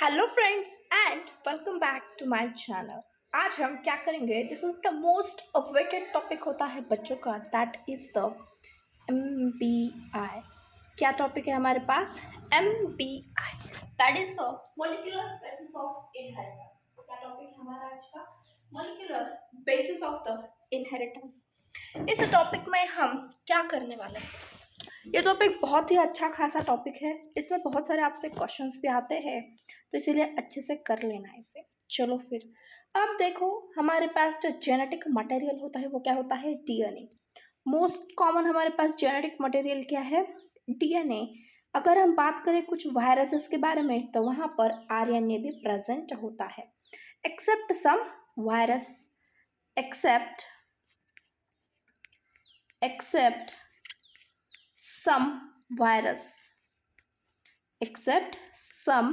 Hello friends and welcome back to my channel. आज हम क्या करेंगे, this is the most awaited topic होता है बच्चों का, दैट इज द MBI। क्या टॉपिक है हमारे पास? MBI, that is the molecular basis of inheritance. क्या टॉपिक है हमारा आज का? Molecular basis of the inheritance. इस टॉपिक में हम क्या करने वाले हैं? ये टॉपिक बहुत ही अच्छा खासा टॉपिक है, इसमें बहुत सारे आपसे क्वेश्चंस भी आते हैं, तो इसीलिए अच्छे से कर लेना है इसे। चलो फिर, अब देखो हमारे पास जो जेनेटिक मटेरियल होता है वो क्या होता है? DNA। मोस्ट कॉमन हमारे पास जेनेटिक मटेरियल क्या है? DNA। अगर हम बात करें कुछ वायरसेस के बारे में तो वहाँ पर RNA भी प्रेजेंट होता है, except some virus, except some virus, except some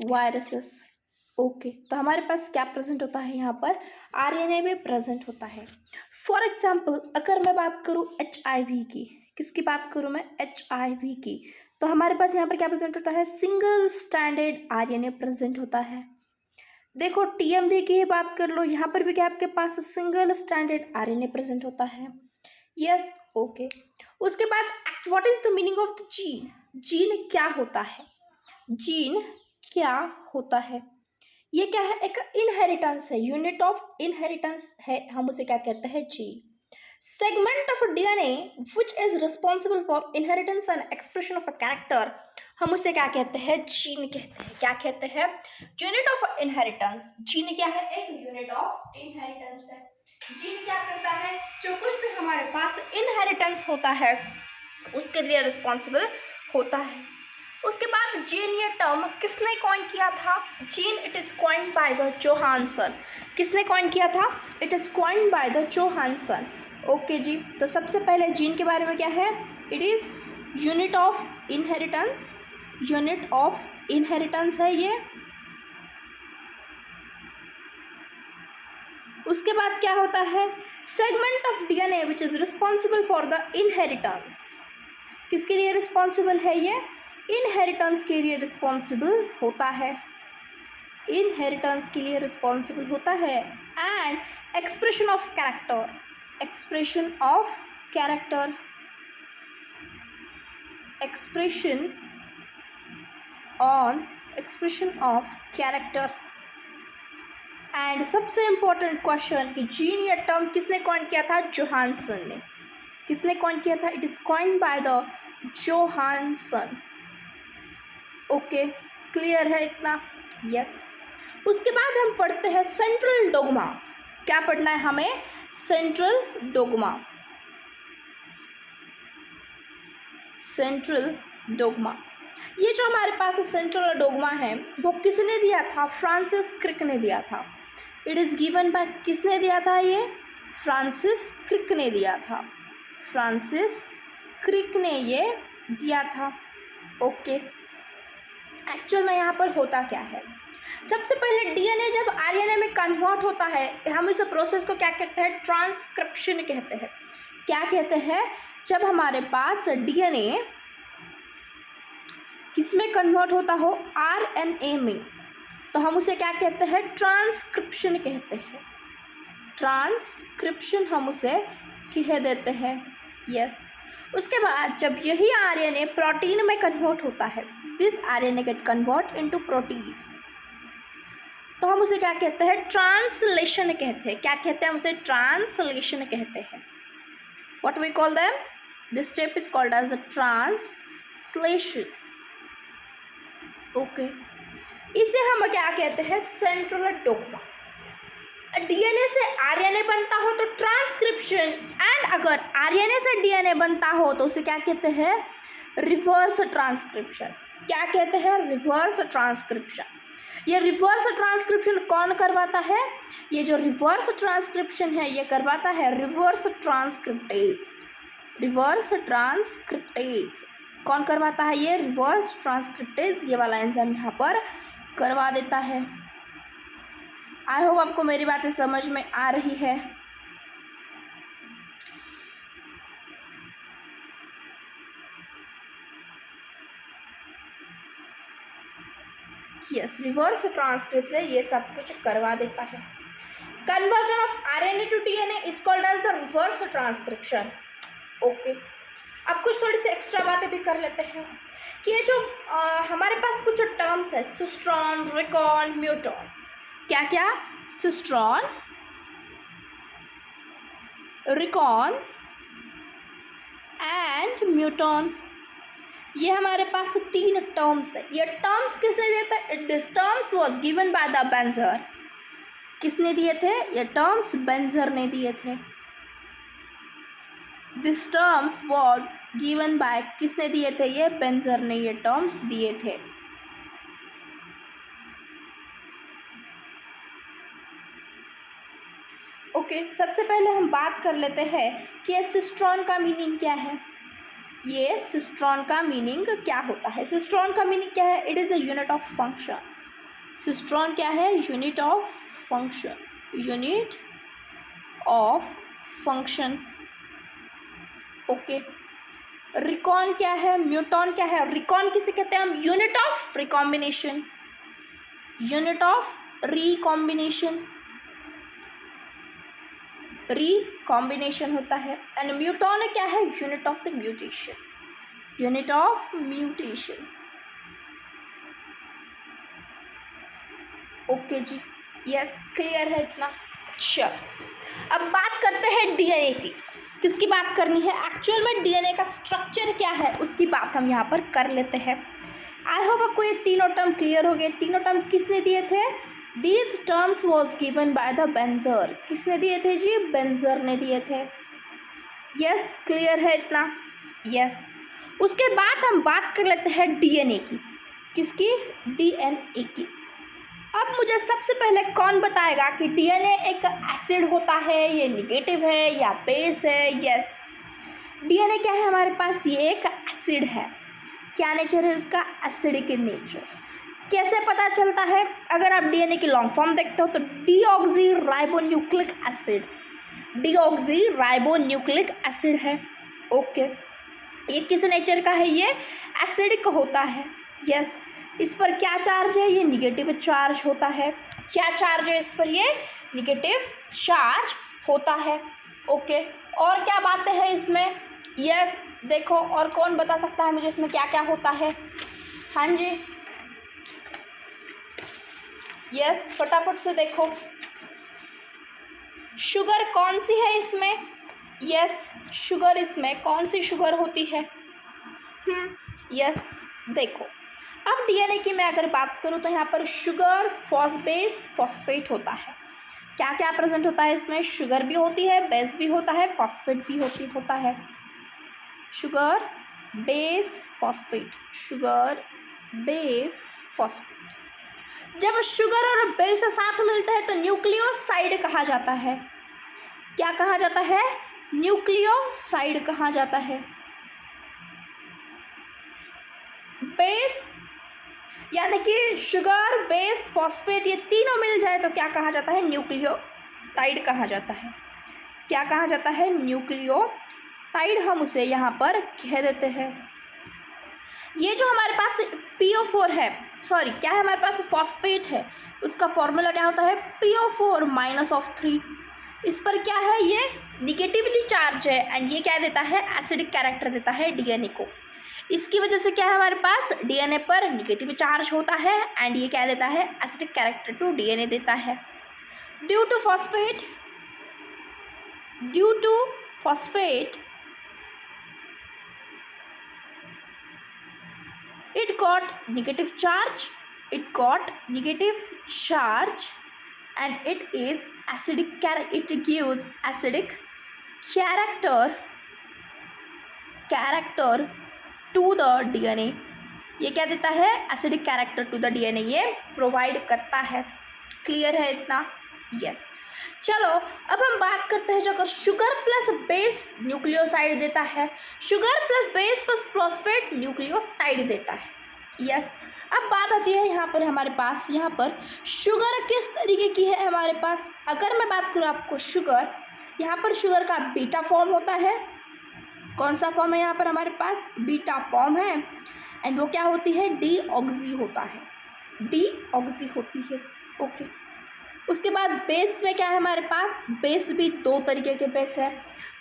viruses। Okay, तो हमारे पास क्या प्रेजेंट होता है यहाँ पर? RNA में प्रेजेंट होता है। फॉर एग्जाम्पल अगर मैं बात करूँ HIV की, किसकी बात करूँ मैं? HIV की। तो हमारे पास यहाँ पर क्या प्रेजेंट होता है? सिंगल स्टैंडर्ड RNA प्रेजेंट होता है। देखो TMV की ही बात कर लो, यहाँ पर भी क्या आपके पास सिंगल स्टैंडर्ड RNA प्रेजेंट होता है। Yes, okay. उसके बाद what is the meaning of the gene? Gene क्या होता है? जीन क्या होता है? ये क्या है? एक इनहेरिटेंस है, यूनिट ऑफ इनहेरिटेंस है, हम उसे क्या कहते हैं? Gene. Segment of DNA which is responsible for inheritance and expression of a character, हम उसे क्या कहते हैं? जीन कहते हैं। क्या कहते हैं? Unit of inheritance. जीन क्या है? एक यूनिट ऑफ इनहेरिटेंस है। जीन क्या करता है? जो कुछ भी हमारे पास इनहेरिटेंस होता है उसके लिए रिस्पॉन्सिबल होता है। उसके बाद जीन, ये टर्म किसने कॉइन किया था? Gene, it is coined by the Johannsen. किसने कॉइन किया था? It is coined by the Johannsen. Okay जी, तो सबसे पहले जीन के बारे में क्या है? It is unit of inheritance, unit of inheritance है ये। उसके बाद क्या होता है? Segment of DNA which is responsible for the inheritance. किसके लिए रिस्पॉन्सिबल है ये? इनहेरिटेंस के लिए रिस्पॉन्सिबल होता है, इनहेरिटेंस के लिए रिस्पॉन्सिबल होता है। And expression of character, expression of character, expression of character. And सबसे इंपॉर्टेंट क्वेश्चन कि जीन या टर्म किसने कॉइन किया था? जोहानसन ने। किसने कॉइन किया था? It is coined by the Johannsen. Okay, clear है इतना? यस। उसके बाद हम पढ़ते हैं सेंट्रल डोग्मा। क्या पढ़ना है हमें? Central dogma, central dogma. ये जो हमारे पास सेंट्रल डोग्मा है वो किसने दिया था? फ्रांसिस क्रिक ने दिया था। इट इज गिवन बाय, किसने दिया था ये? फ्रांसिस क्रिक ने दिया था, फ्रांसिस क्रिक ने ये दिया था। ओके, एक्चुअल में यहाँ पर होता क्या है? सबसे पहले DNA जब RNA में कन्वर्ट होता है, हम इस प्रोसेस को क्या कहते हैं? ट्रांसक्रिप्शन कहते हैं। क्या कहते हैं? जब हमारे पास DNA किसमें कन्वर्ट होता हो? RNA में, तो हम उसे क्या कहते हैं? ट्रांसक्रिप्शन कहते हैं, ट्रांसक्रिप्शन हम उसे कह देते हैं। यस। उसके बाद जब यही RNA प्रोटीन में कन्वर्ट होता है, this RNA gate convert into protein, तो हम उसे क्या कहते हैं? ट्रांसलेशन कहते हैं। क्या कहते हैं? हम उसे ट्रांसलेशन कहते हैं। What we call them? This step is called as the translation. Okay, इसे हम क्या कहते हैं? Central dogma. DNA से RNA बनता हो तो ट्रांसक्रिप्शन, एंड अगर RNA से DNA बनता हो तो उसे क्या कहते हैं? Reverse transcription. क्या कहते हैं? Reverse transcription. ये रिवर्स ट्रांसक्रिप्शन कौन करवाता है? ये जो रिवर्स ट्रांसक्रिप्शन है ये करवाता है रिवर्स ट्रांसक्रिप्टेज। रिवर्स ट्रांसक्रिप्टेज कौन करवाता है? ये रिवर्स ट्रांसक्रिप्टेज, ये वाला एंजाइम यहाँ पर करवा देता है। आई होप आपको मेरी बातें समझ में आ रही है। यस, रिवर्स ट्रांसक्रिप्ट से ये सब कुछ करवा देता है। Conversion of RNA to DNA is called as the reverse transcription. Okay, अब कुछ थोड़ी सी एक्स्ट्रा बातें भी कर लेते हैं कि ये जो हमारे पास कुछ टर्म्स है, सिस्ट्रॉन, रिकॉन, म्यूटॉन, क्या क्या, सिस्ट्रॉन, रिकॉन एंड म्यूटॉन, ये हमारे पास 3 टर्म्स है। ये टर्म्स किसने दिए थे? This terms was given by the Berger. किसने दिए थे? ये टर्म्स बेंजर ने दिए थे। This terms was given by, किसने दिए थे? ये बेंजर ने ये टर्म्स दिए थे। ओके, सबसे पहले हम बात कर लेते हैं कि ये सिस्ट्रॉन का मीनिंग क्या है। ये सिस्ट्रॉन का मीनिंग क्या होता है? सिस्ट्रॉन का मीनिंग क्या है? It is a unit of function. Cistron क्या है? Unit of function, unit of function. Okay, recon क्या है? म्यूटॉन क्या है? रिकॉन किसे कहते हैं हम? Unit of recombination, unit of recombination, recombination होता है। एंड म्यूटॉन क्या है? Unit of the mutation, unit of mutation. Okay जी, यस, क्लियर है इतना? अच्छा, अब बात करते हैं डीएनए की। किसकी बात करनी है? एक्चुअल में डीएनए का स्ट्रक्चर क्या है उसकी बात हम यहाँ पर कर लेते हैं। आई होप आपको ये तीनों टर्म क्लियर हो गए। तीनों टर्म किसने दिए थे? These terms was given by the Berger. किसने दिए थे जी? बेंजर ने दिए थे। यस, क्लियर है इतना? यस, उसके बाद हम बात कर लेते हैं डीएनए की। किसकी? डीएनए की। अब मुझे सबसे पहले कौन बताएगा कि डीएनए एक एसिड होता है, ये निगेटिव है या बेस है? यस, डीएनए क्या है हमारे पास? ये एक एसिड है। क्या नेचर है इसका? Acidic nature. कैसे पता चलता है? अगर आप डीएनए की लॉन्ग फॉर्म देखते हो तो deoxy ribonucleic acid, deoxy ribonucleic acid है। ओके, ये किस नेचर का है? ये एसिडिक होता है। यस, इस पर क्या चार्ज है? ये निगेटिव चार्ज होता है। क्या चार्ज है इस पर? ये निगेटिव चार्ज होता है। ओके, और क्या बातें हैं इसमें? यस, देखो, और कौन बता सकता है मुझे इसमें क्या क्या होता है? हाँ जी, यस, फटाफट से देखो। शुगर कौन सी है इसमें? यस, शुगर इसमें कौन सी शुगर होती है? यस, देखो, अब डीएनए की मैं अगर बात करूँ तो यहाँ पर शुगर, फॉस्फेट, फॉस्फेट होता है। क्या क्या प्रेजेंट होता है इसमें? शुगर भी होती है, बेस भी होता है, फॉस्फेट भी होता है। Sugar, base, phosphate, sugar, base, phosphate. जब शुगर और बेस साथ मिलते हैं तो न्यूक्लियोसाइड कहा जाता है। क्या कहा जाता है? न्यूक्लियोसाइड कहा जाता है। बेस यानी कि शुगर, बेस, फॉस्फेट ये तीनों मिल जाए तो क्या कहा जाता है? न्यूक्लियोटाइड कहा जाता है। क्या कहा जाता है? न्यूक्लियोटाइड हम उसे यहाँ पर कह देते हैं। ये जो हमारे पास PO4 है, सॉरी क्या है हमारे पास? फॉस्फेट है, उसका फॉर्मूला क्या होता है? PO4-3। इस पर क्या है? ये निगेटिवली चार्ज है एंड ये क्या देता है? एसिडिक कैरेक्टर देता है डीएनए को। इसकी वजह से क्या है हमारे पास? डीएनए पर निगेटिव चार्ज होता है एंड ये क्या देता है? एसिडिक कैरेक्टर टू डीएनए देता है। Due to phosphate it got negative charge and it is acidic, it gives acidic character to the DNA। ये क्या देता है? Acidic character to the DNA ये प्रोवाइड करता है। क्लियर है इतना? यस, चलो अब हम बात करते हैं जो अगर शुगर प्लस बेस न्यूक्लियोसाइड देता है, sugar plus base plus phosphate nucleotide देता है। यस, अब बात आती है यहाँ पर हमारे पास, यहाँ पर शुगर किस तरीके की है हमारे पास? अगर मैं बात करूँ आपको शुगर, यहाँ पर शुगर का बीटा फॉर्म होता है। कौन सा फॉर्म है यहाँ पर हमारे पास? बीटा फॉर्म है एंड वो क्या होती है? डीऑक्सी होता है। डीऑक्सी होती है। ओके, उसके बाद बेस में क्या है हमारे पास, बेस भी दो तरीके के बेस है,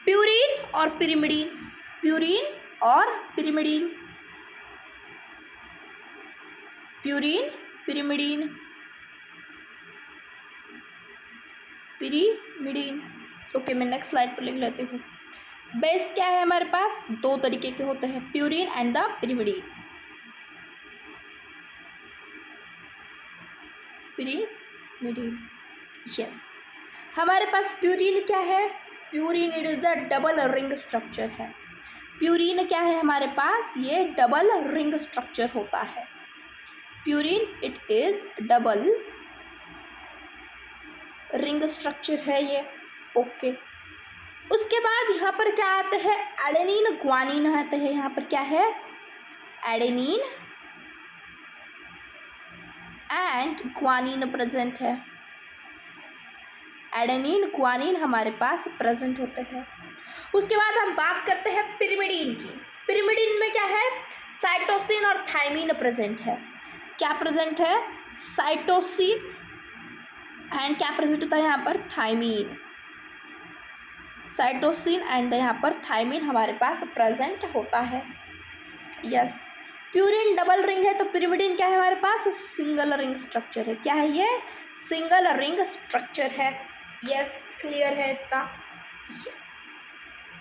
प्यूरीन और पिरिमिडीन। प्यूरीन और pyrimidine, purine pyrimidine, pyrimidine. Okay, मैं नेक्स्ट स्लाइड पर लिख लेती हूँ। बेस क्या है हमारे पास, दो तरीके के होते हैं, purine and the pyrimidine. Pyrimidine, yes. हमारे पास प्यूरीन क्या है, purine it is the double ring structure है। प्यूरीन क्या है हमारे पास, ये डबल रिंग स्ट्रक्चर होता है। Purine it is double ring structure है ये। ओके, उसके बाद यहाँ पर क्या आते हैं, एडेनिन ग्वानिन आते हैं। यहाँ पर क्या है, एडेनिन एंड ग्वानिन प्रेजेंट है। एडेनिन ग्वानिन हमारे पास प्रेजेंट होते हैं। उसके बाद हम बात करते हैं पिरिमिडीन की। पिरिमिडीन में क्या है, साइटोसिन और थायमीन प्रेजेंट है। क्या प्रेजेंट है, साइटोसिन एंड क्या प्रेजेंट होता है यहाँ पर, थायमीन। साइटोसिन एंड यहाँ पर थायमीन हमारे पास प्रेजेंट होता है। यस, प्यूरीन डबल रिंग है तो पिरिमिडीन क्या है हमारे पास, सिंगल रिंग स्ट्रक्चर है। क्या है ये, सिंगल रिंग स्ट्रक्चर है। यस, क्लियर है इतना। यस,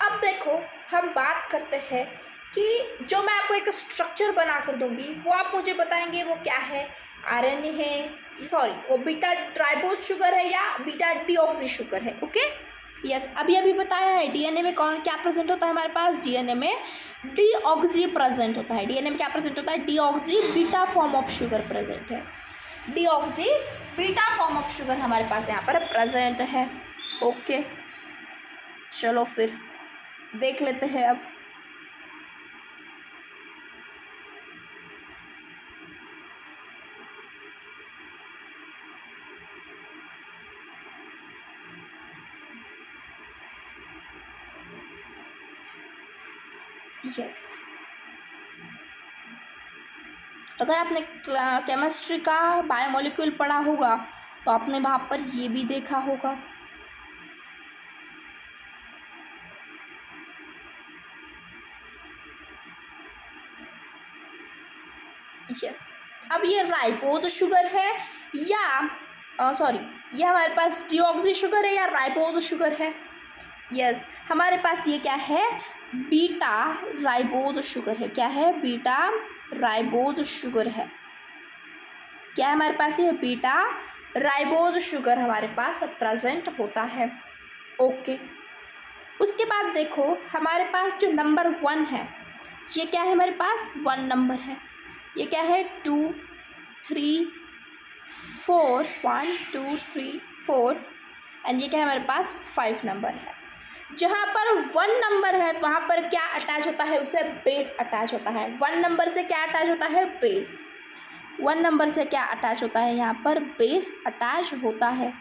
अब देखो हम बात करते हैं कि जो मैं आपको एक स्ट्रक्चर बना कर दूंगी वो आप मुझे बताएंगे वो क्या है, आरएनए है, सॉरी वो बीटा ट्राइबोज शुगर है या बीटा डीऑक्सी शुगर है। ओके, यस, अभी अभी बताया है डीएनए में कौन क्या प्रेजेंट होता है हमारे पास, डीएनए में डीऑक्सी प्रेजेंट होता है। डीएनए में क्या प्रेजेंट होता है, deoxy beta form of sugar present है। Deoxy beta form of sugar हमारे पास यहाँ पर प्रेजेंट है। ओके, चलो फिर देख लेते हैं अब। यस, अगर आपने केमिस्ट्री का बायोमोलिक्यूल पढ़ा होगा तो आपने वहाँ पर ये भी देखा होगा। यस, अब ये राइबोज शुगर है या सॉरी ये हमारे पास डीऑक्सी शुगर है या राइबोज शुगर है। यस, हमारे पास ये क्या है, बीटा राइबोज शुगर है। क्या है, बीटा राइबोज शुगर है। क्या है हमारे पास, ये बीटा राइबोज शुगर हमारे पास प्रेजेंट होता है। ओके, उसके बाद देखो हमारे पास जो नंबर 1 है ये क्या है हमारे पास, 1 नंबर है। ये क्या है, 2 3 4, 1 2 3 4 एंड ये क्या है हमारे पास 5 नंबर है। जहाँ पर 1 नंबर है वहाँ पर क्या अटैच होता है, उसे बेस अटैच होता है। 1 नंबर से क्या अटैच होता है, बेस। 1 नंबर से क्या अटैच होता है, यहाँ पर बेस अटैच होता है।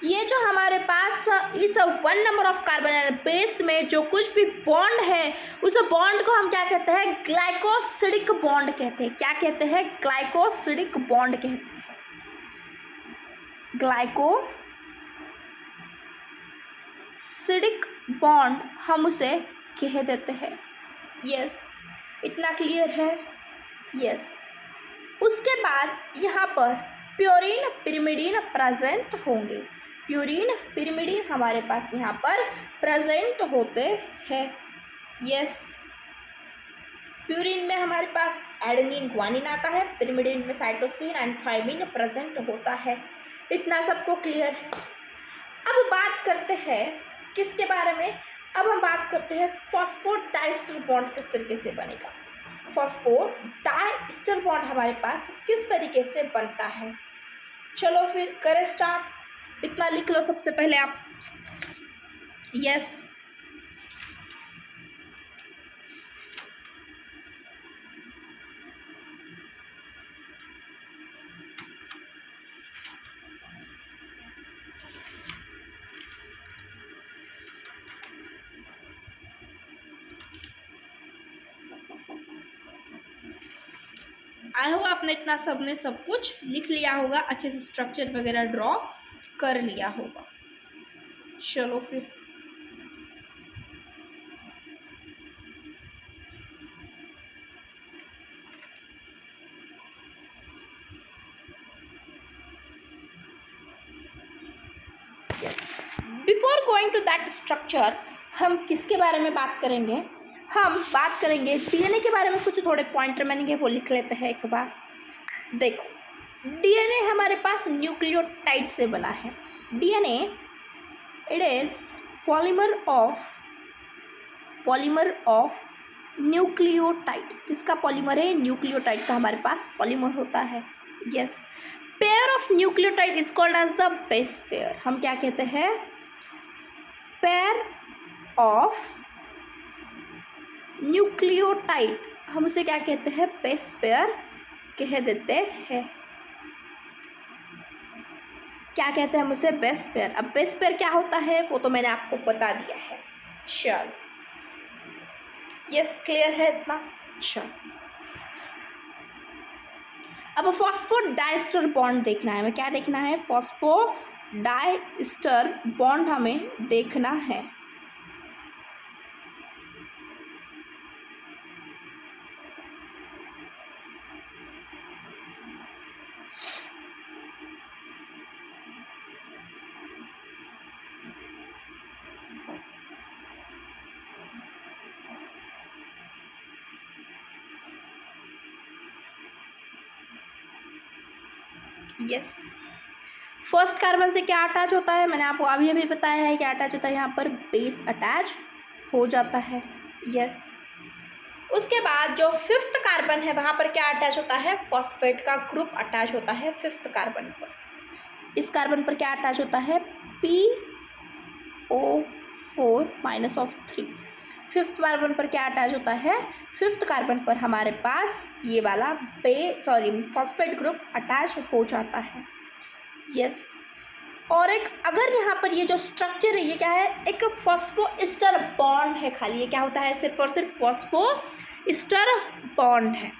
ये जो हमारे पास इस 1 नंबर ऑफ कार्बन बेस में जो कुछ भी बॉन्ड है उस बॉन्ड को हम क्या कहते हैं, ग्लाइकोसिडिक बॉन्ड कहते हैं। क्या कहते हैं, ग्लाइकोसिडिक बॉन्ड कहते हैं। ग्लाइकोसिडिक बॉन्ड हम उसे कह देते हैं। यस, इतना क्लियर है। यस, उसके बाद यहाँ पर प्यूरीन पिरिमिडीन प्रेजेंट होंगे। प्यूरीन पिरिमिडीन हमारे पास यहाँ पर प्रेजेंट होते हैं। यस, प्यूरीन में हमारे पास एडेनिन ग्वानिन आता है, पिरिमिडीन में साइटोसिन एंड थायमीन प्रेजेंट होता है। इतना सबको क्लियर है। अब बात करते हैं किसके बारे में, अब हम बात करते हैं फॉस्फोडाइस्टर बॉन्ड किस तरीके से बनेगा। फॉस्फोडाइस्टर बॉन्ड हमारे पास किस तरीके से बनता है, चलो फिर करें स्टार्ट। इतना लिख लो सबसे पहले आप। यस, आई होप आपने इतना सबने सब कुछ लिख लिया होगा, अच्छे से स्ट्रक्चर वगैरह ड्रॉ कर लिया होगा। चलो फिर before going to that structure हम किसके बारे में बात करेंगे? हम बात करेंगे डीएनए के बारे में। कुछ थोड़े पॉइंटर मैंने वो लिख लेते हैं एक बार। देखो, डीएनए हमारे पास न्यूक्लियोटाइड से बना है। DNA it is polymer of nucleotide. किसका पॉलीमर है? न्यूक्लियोटाइड का हमारे पास पॉलीमर होता है। Yes, pair of nucleotide is called as the base pair. हम क्या कहते हैं? पेयर ऑफ न्यूक्लियोटाइड, हम उसे क्या कहते हैं? बेस पेयर कह देते हैं। क्या कहते हैं हम उसे? Base pair. अब बेस पेयर क्या होता है वो तो मैंने आपको बता दिया है। चलो, यस, क्लियर है इतना? चलो, अब फॉस्फोडाइस्टर बॉन्ड देखना है हमें। क्या देखना है? फॉस्फोडाइस्टर बॉन्ड हमें देखना है। यस, फर्स्ट कार्बन से क्या अटैच होता है? मैंने आपको अभी अभी बताया है क्या अटैच होता है। यहाँ पर बेस अटैच हो जाता है। यस, उसके बाद जो फिफ्थ कार्बन है वहाँ पर क्या अटैच होता है? फॉस्फेट का ग्रुप अटैच होता है फिफ्थ कार्बन पर। इस कार्बन पर क्या अटैच होता है? PO4-3। फिफ्थ कार्बन पर क्या अटैच होता है? फिफ्थ कार्बन पर हमारे पास ये वाला फॉस्फेट ग्रुप अटैच हो जाता है। यस, और एक अगर यहाँ पर ये जो स्ट्रक्चर है ये क्या है? एक फॉस्फोइस्टर बॉन्ड है खाली। ये क्या होता है? सिर्फ और सिर्फ फॉस्फोइस्टर बॉन्ड है।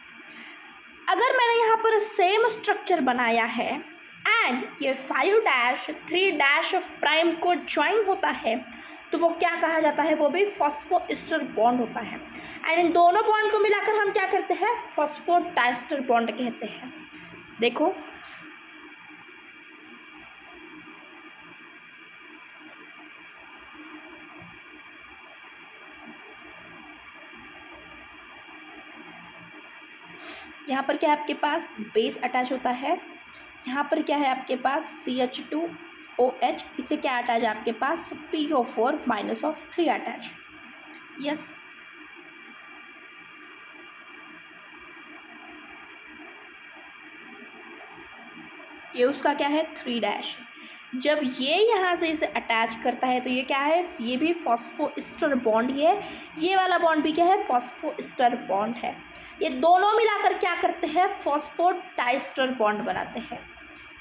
अगर मैंने यहाँ पर सेम स्ट्रक्चर बनाया है एंड ये 5-3' को ज्वाइन होता है तो वो क्या कहा जाता है? वो भी फॉस्फोइस्टर बॉन्ड होता है। एंड इन दोनों बॉन्ड को मिलाकर हम क्या करते हैं? फॉस्फोडाइस्टर बॉन्ड कहते हैं। देखो, यहाँ पर क्या है आपके पास? बेस अटैच होता है। यहाँ पर क्या है आपके पास? CH2OH। इसे क्या अटैच है आपके पास? PO4-3 attach. यस, ये उसका क्या है? 3'। जब ये यहाँ से इसे अटैच करता है तो ये क्या है? ये भी फॉस्फोइस्टर बॉन्ड ही है। ये वाला बॉन्ड भी क्या है? फॉस्फोइस्टर बॉन्ड है। ये दोनों मिलाकर क्या करते हैं? फॉस्फोडाइस्टर बॉन्ड बनाते हैं।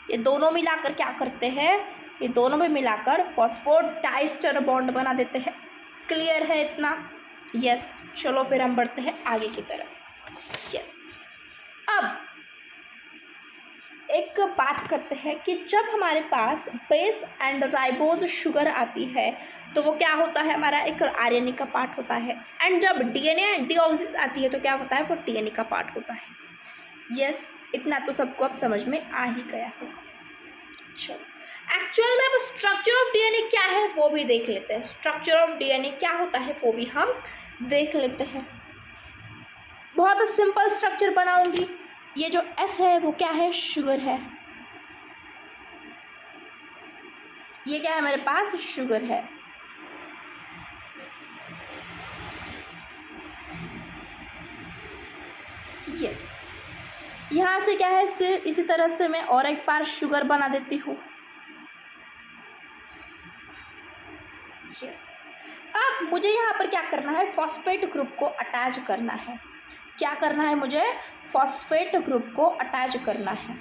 ये दोनों मिलाकर क्या करते हैं? ये दोनों में मिलाकर फॉस्फोडाइस्टर बॉन्ड बना देते हैं। क्लियर है इतना? यस, चलो फिर हम बढ़ते हैं आगे की तरफ। यस, अब एक बात करते हैं कि जब हमारे पास बेस एंड राइबोज शुगर आती है तो वो क्या होता है? हमारा एक आरएनए का पार्ट होता है। एंड जब डीएनए एंड डीऑक्सी आती है तो क्या होता है? वो डीएनए का पार्ट होता है। यस, इतना तो सबको अब समझ में आ ही गया होगा। चलो, एक्चुअल में अब स्ट्रक्चर ऑफ डीएनए क्या है वो भी देख लेते हैं। स्ट्रक्चर ऑफ डीएनए क्या होता है वो भी हम देख लेते हैं। बहुत सिंपल स्ट्रक्चर बनाऊंगी। ये जो S है वो क्या है? शुगर है। ये क्या है? मेरे पास शुगर है। यस, यहाँ से क्या है? इसी तरह से मैं और एक बार शुगर बना देती हूँ। यस, अब मुझे यहाँ पर क्या करना है? फॉस्फेट ग्रुप को अटैच करना है। क्या करना है मुझे? फॉस्फेट ग्रुप को अटैच करना है।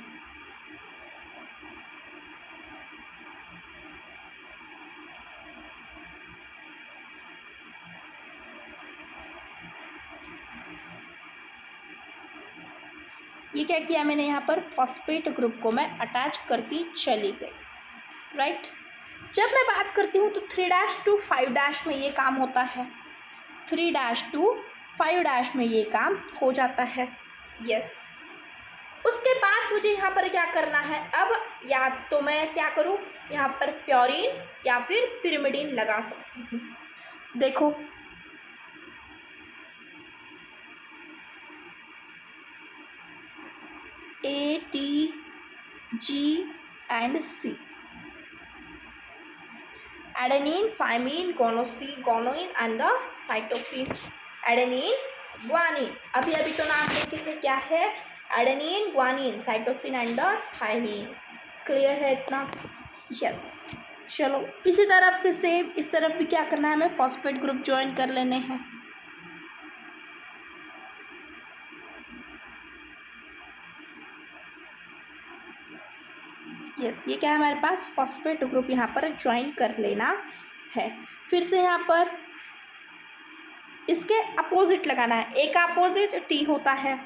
ये क्या किया मैंने यहाँ पर, फॉस्फेट ग्रुप को मैं अटैच करती चली गई, राइट। जब मैं बात करती हूँ तो 3' to 5' में ये काम होता है, 3' to 5' में ये काम हो जाता है, यस। उसके बाद मुझे यहाँ पर क्या करना है, अब या तो मैं क्या करूँ, यहाँ पर प्योरीन या फिर पिरिमिडीन लगा सकती हूँ। देखो A, T, G and C, adenine, thymine, guanine and the cytosine, adenine, guanine, अभी अभी तो नाम देखे थे क्या है, adenine, guanine, cytosine and the thymine. Clear है इतना, यस। चलो इसी तरफ से सेम इस तरफ भी क्या करना है, हमें फॉस्फेट ग्रुप ज्वाइन कर लेने हैं। यस, ये क्या है हमारे पास, फॉस्फेट ग्रुप यहाँ पर ज्वाइन कर लेना है। फिर से यहाँ पर इसके अपोजिट लगाना है, ए का अपोजिट टी होता है,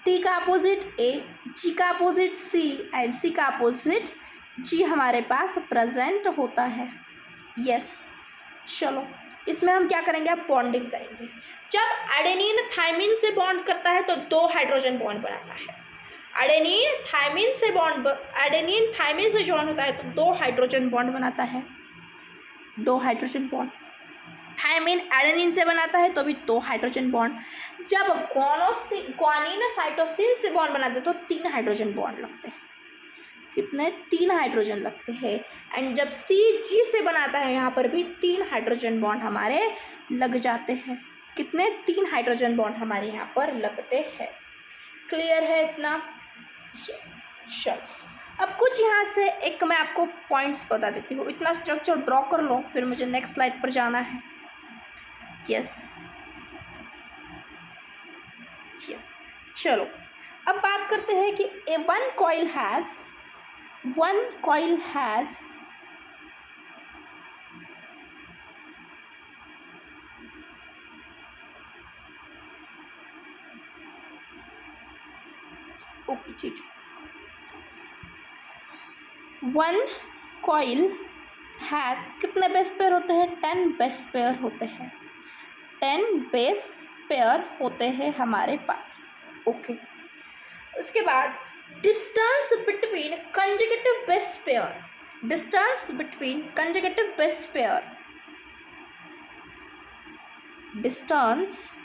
टी का अपोजिट ए, जी का अपोजिट सी एंड सी का अपोजिट जी हमारे पास प्रेजेंट होता है, यस। चलो इसमें हम क्या करेंगे, अब बॉन्डिंग करेंगे। जब एडेनिन थायमिन से बॉन्ड करता है तो 2 हाइड्रोजन बॉन्ड बनाता है, एडेनिन थायमिन से जॉइन होता है तो 2 हाइड्रोजन बॉन्ड बनाता है, 2 हाइड्रोजन बॉन्ड। थायमिन एडेनिन से बनाता है तो भी 2 हाइड्रोजन बॉन्ड। जब ग्वानिन साइटोसिन से बॉन्ड बनाते हैं तो 3 हाइड्रोजन बॉन्ड लगते हैं, कितने, 3 हाइड्रोजन लगते हैं। एंड जब सी जी से बनाता है यहाँ पर भी 3 हाइड्रोजन बॉन्ड हमारे लग जाते हैं, कितने, 3 हाइड्रोजन बॉन्ड हमारे यहाँ पर लगते हैं। क्लियर है इतना, यस। चलो अब कुछ यहाँ से एक मैं आपको पॉइंट्स बता देती हूँ, इतना स्ट्रक्चर ड्रॉ कर लो, फिर मुझे नेक्स्ट स्लाइड पर जाना है, यस। चलो अब बात करते हैं कि वन कॉइल हैज़ ओके ठीक है, वन कॉइल हैज़ कितने बेस पेयर होते हैं, 10 बेस पेयर होते हैं, 10 बेस पेयर होते हैं हमारे पास, ओके। उसके बाद distance between conjugative base pair, distance between conjugative base pair, distance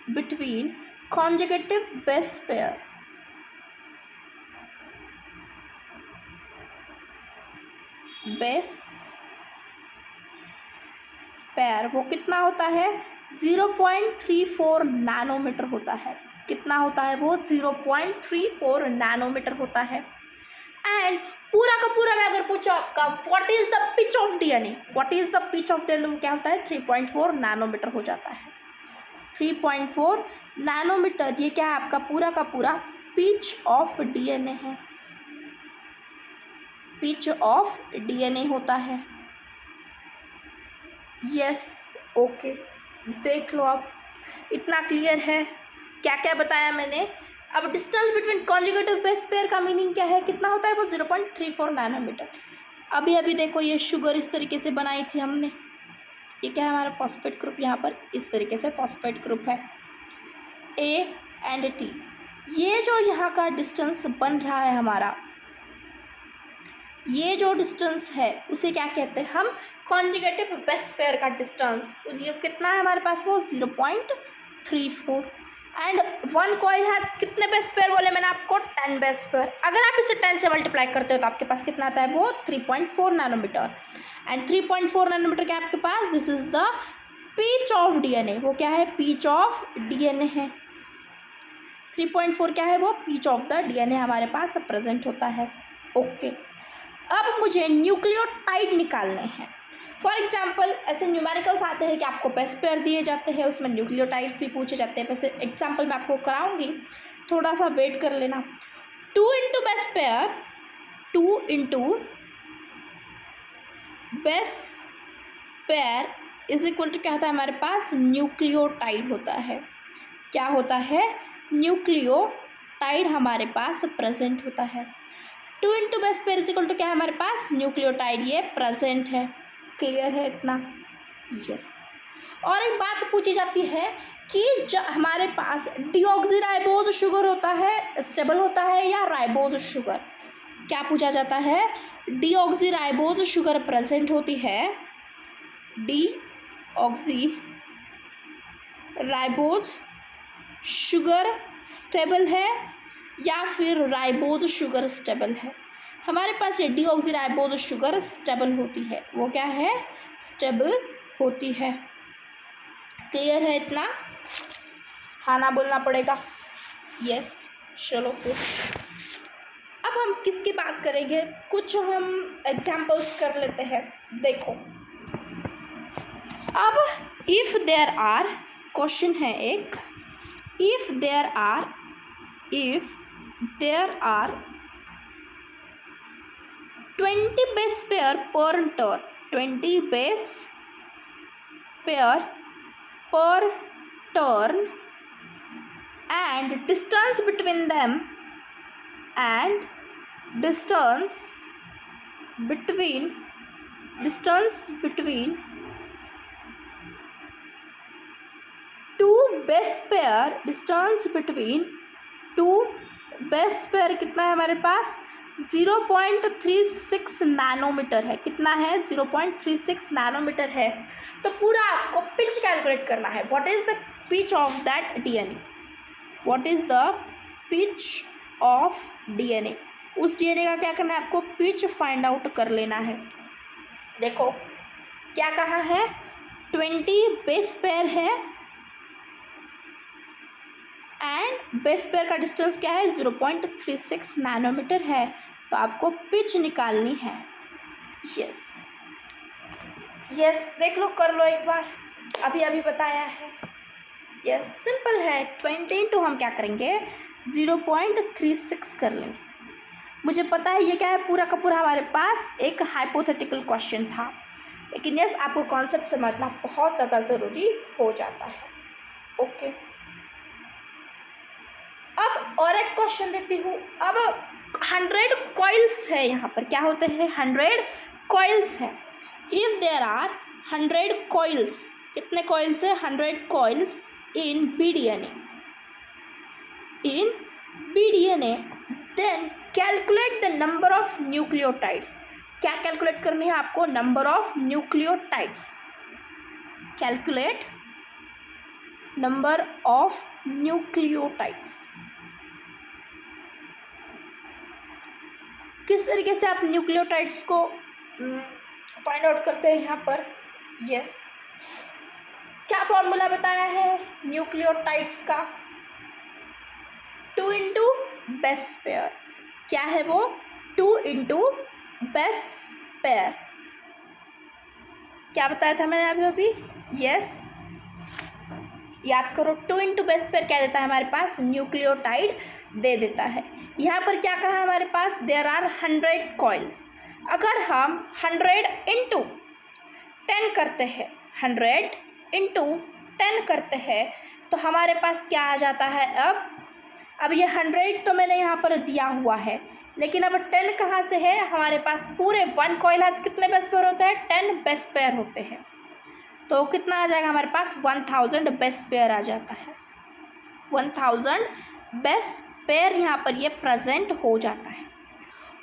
between conjugative base pair, base pair वो कितना होता है, 0.34 नैनोमीटर होता है, कितना होता है वो, 0.34 नैनोमीटर होता है। एंड पूरा का पूरा मैं अगर पूछो आपका what is the pitch of DNA, what is the pitch of DNA, क्या होता है, 3.4 नैनोमीटर हो जाता है, 3.4 नैनोमीटर। ये क्या है आपका पूरा का पूरा पिच ऑफ डीएनए है, पिच ऑफ डीएनए होता है, यस, ओके। देख लो अब इतना क्लियर है क्या क्या बताया मैंने। अब distance between conjugative base pair का मीनिंग क्या है, कितना होता है वो, 0.34 नैनोमीटर। अभी अभी देखो ये शुगर इस तरीके से बनाई थी हमने, ये क्या है हमारा फॉस्फेट ग्रुप, यहाँ पर इस तरीके से फॉस्फेट ग्रुप है, ए एंड टी। ये जो यहाँ का डिस्टेंस बन रहा है हमारा, ये जो डिस्टेंस है उसे क्या कहते हैं हम, कॉन्जुगेटिव बेस पेयर का डिस्टेंस, ये कितना है हमारे पास वो, 0.34। एंड वन कॉइल हैज कितने बेस पेयर बोले मैंने आपको, 10 बेस पेयर। अगर आप इसे 10 से मल्टीप्लाई करते हो तो आपके पास कितना आता है वो, 3.4 नैनोमीटर। एंड 3.4 नैनोमीटर क्या आपके पास, this is the pitch of DNA, वो क्या है, पिच ऑफ डीएनए है। 3.4 क्या है वो, पिच ऑफ द डीएनए हमारे पास प्रेजेंट होता है, ओके। अब मुझे न्यूक्लियोटाइड निकालने हैं। फॉर एग्जाम्पल ऐसे न्यूमेरिकल्स आते हैं कि आपको बेस पेयर दिए जाते हैं, उसमें न्यूक्लियोटाइड्स भी पूछे जाते हैं। वैसे एग्जाम्पल मैं आपको कराऊंगी, थोड़ा सा वेट कर लेना। 2 into base pair, 2 into base pair is equal to क्या होता है हमारे पास, न्यूक्लियोटाइड होता है। क्या होता है, न्यूक्लियोटाइड हमारे पास प्रेजेंट होता है। 2 into base pair is equal to क्या है हमारे पास, न्यूक्लियोटाइड ये प्रेजेंट है। क्लियर है इतना? यस। और एक बात पूछी जाती है कि जब हमारे पास डीऑक्सीराइबोज शुगर होता है स्टेबल होता है या राइबोज शुगर, क्या पूछा जाता है, डीऑक्सीराइबोज शुगर प्रेजेंट होती है, डीऑक्सीराइबोज शुगर स्टेबल है या फिर राइबोज शुगर स्टेबल है। हमारे पास ये डीऑक्सीराइबोज शुगर स्टेबल होती है, वो क्या है, स्टेबल होती है। क्लियर है इतना? हाँ ना बोलना पड़ेगा। यस। चलो फिर अब हम किसकी बात करेंगे, कुछ हम एग्जाम्पल्स कर लेते हैं। देखो अब इफ देयर आर, क्वेश्चन है एक, if there are 20 base pair per turn, 20 base pair per turn and distance between them two base pair कितना है हमारे पास, 0.36 नैनोमीटर है। कितना है, 0.36 नैनोमीटर है। तो पूरा आपको पिच कैलकुलेट करना है। What is the pitch of that DNA, what is the pitch of DNA, उस डीएनए का क्या करना है आपको, पिच फाइंड आउट कर लेना है। देखो क्या कहा है, 20 बेस पेयर है एंड बेस पेयर का डिस्टेंस क्या है, 0.36 नैनोमीटर है। तो आपको पिच निकालनी है। यस देख लो, कर लो एक बार, अभी बताया है। यस सिंपल है, 20 इंटू हम क्या करेंगे, 0.36 कर लेंगे। मुझे पता है ये क्या है, पूरा का पूरा हमारे पास एक हाइपोथेटिकल क्वेश्चन था, लेकिन यस आपको कॉन्सेप्ट समझना बहुत ज़्यादा ज़रूरी हो जाता है। ओके अब और एक क्वेश्चन देती हूँ। अब 100 कॉइल्स है यहाँ पर, क्या होते हैं, 100 कॉइल्स है। इफ देयर आर 100 कॉइल्स, कितने कॉइल्स है, 100 coils in B DNA, then calculate the number of nucleotides. क्या कैलकुलेट करनी है आपको, number of nucleotides. Calculate number of nucleotides. किस तरीके से आप न्यूक्लियोटाइड्स को फाइंड आउट करते हैं यहाँ पर। यस क्या फॉर्मूला बताया है न्यूक्लियोटाइड्स का, 2 इंटू बेस पेयर। क्या है वो, 2 इंटू बेस पेयर। क्या बताया था मैंने अभी। यस याद करो, 2 इंटू बेस पेयर क्या देता है हमारे पास, न्यूक्लियोटाइड दे देता है। यहाँ पर क्या कहा है हमारे पास, देयर आर 100 कॉइल्स। अगर हम 100 इंटू 10 करते हैं, 100 इंटू 10 करते हैं तो हमारे पास क्या आ जाता है। अब ये 100 तो मैंने यहाँ पर दिया हुआ है, लेकिन अब 10 कहाँ से है, हमारे पास पूरे 1 कॉइल आज कितने बेस पेयर होते हैं, 10 बेस पेयर होते हैं। तो कितना आ जाएगा हमारे पास, 1000 बेस पेयर आ जाता है। 1000 बेस पेयर यहाँ पर ये प्रेजेंट हो जाता है।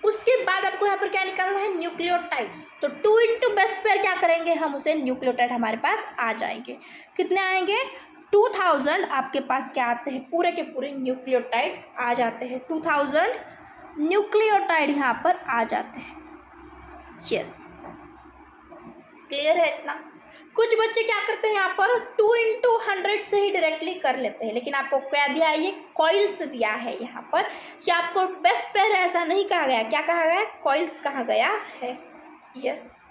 उसके बाद आपको यहाँ पर क्या निकालना है, न्यूक्लियोटाइड्स। तो 2 इंटू बेस पेयर क्या करेंगे हम, उसे न्यूक्लियोटाइड हमारे पास आ जाएंगे। कितने आएंगे, 2000 आपके पास क्या आते हैं, पूरे के पूरे न्यूक्लियोटाइड्स आ जाते हैं। 2000 न्यूक्लियोटाइड यहाँ पर आ जाते हैं। यस क्लियर है इतना। कुछ बच्चे क्या करते हैं यहाँ पर 2 इंटू 100 से ही डायरेक्टली कर लेते हैं, लेकिन आपको क्या दिया है, ये कॉइल्स दिया है यहाँ पर, कि आपको बेस पेयर ऐसा नहीं कहा गया। क्या कहा गया, कॉइल्स कहा गया है। यस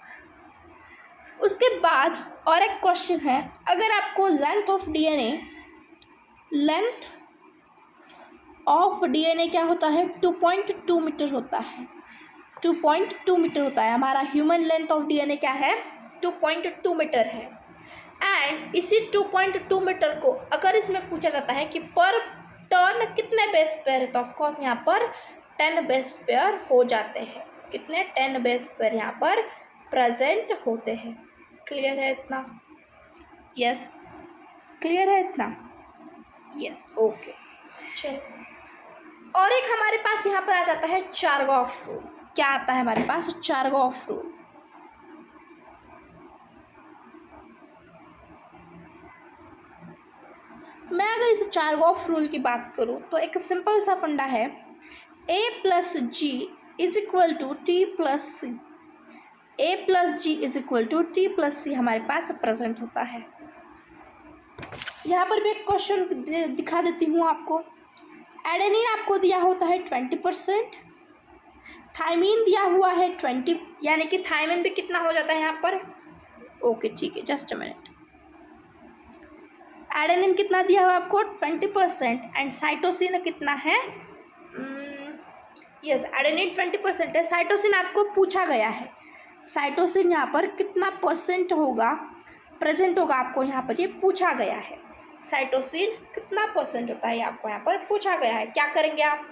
उसके बाद और एक क्वेश्चन है, अगर आपको लेंथ ऑफ डीएनए क्या होता है, 2.2 मीटर होता है। 2.2 मीटर होता है हमारा ह्यूमन लेंथ ऑफ डीएनए, क्या है 2.2 मीटर है। एंड इसी 2.2 मीटर को अगर इसमें पूछा जाता है कि पर टर्न कितने बेस पेयर है, तो ऑफकोर्स यहाँ पर 10 बेस पेयर हो जाते हैं। कितने 10 बेस पेयर यहाँ पर प्रेजेंट होते हैं। क्लियर है इतना? यस, क्लियर है इतना? Yes, okay. चलो, और एक हमारे पास यहाँ पर आ जाता है चारगॉफ रूल। क्या आता है हमारे पास? चारगॉफ रूल। मैं अगर इस चारगॉफ रूल की बात करूं तो एक सिंपल सा फंडा है, a plus G is equal to T plus C. a plus G is equal to T plus C हमारे पास प्रेजेंट होता है। यहाँ पर भी एक क्वेश्चन दिखा देती हूँ आपको। एडेनिन आपको दिया होता है 20%, थायमीन दिया हुआ है 20, यानी कि थायमीन भी कितना हो जाता है यहाँ पर? ओके ठीक है, जस्ट अ मिनट। एडेनिन कितना दिया हुआ आपको? 20%। एंड साइटोसिन कितना है? यस, एडेनिन 20% है। साइटोसिन आपको पूछा गया है, साइटोसिन यहाँ पर कितना परसेंट होगा, प्रेजेंट होगा, आपको यहाँ पर ये पूछा गया है। साइटोसिन कितना परसेंट होता है आपको यहाँ पर पूछा गया है। क्या करेंगे आप?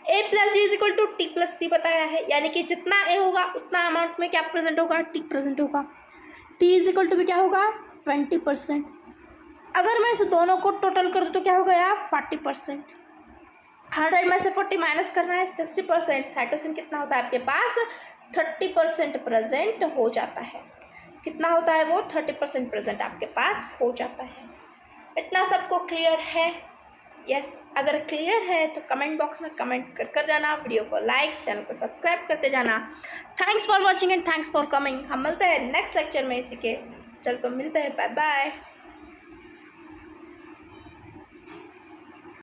a plus G is equal to T plus C बताया है, यानी कि जितना a होगा उतना अमाउंट में क्या प्रेजेंट होगा? t प्रेजेंट होगा। t इज इक्वल टू भी क्या होगा? 20%। अगर मैं इस दोनों को टोटल कर दूँ तो क्या हो गया? 40%। 100 में से 40 माइनस करना है, 60%। साइटोसिन कितना होता है आपके पास? 30% प्रेजेंट हो जाता है। कितना होता है वो? 30% प्रेजेंट आपके पास हो जाता है। इतना सबको क्लियर है? यस, अगर क्लियर है तो कमेंट बॉक्स में कमेंट कर जाना, वीडियो को लाइक, चैनल को सब्सक्राइब करते जाना। Thanks for watching and thanks for coming. हम मिलते हैं नेक्स्ट लेक्चर में इसी के। चल तो मिलते हैं, बाय बाय।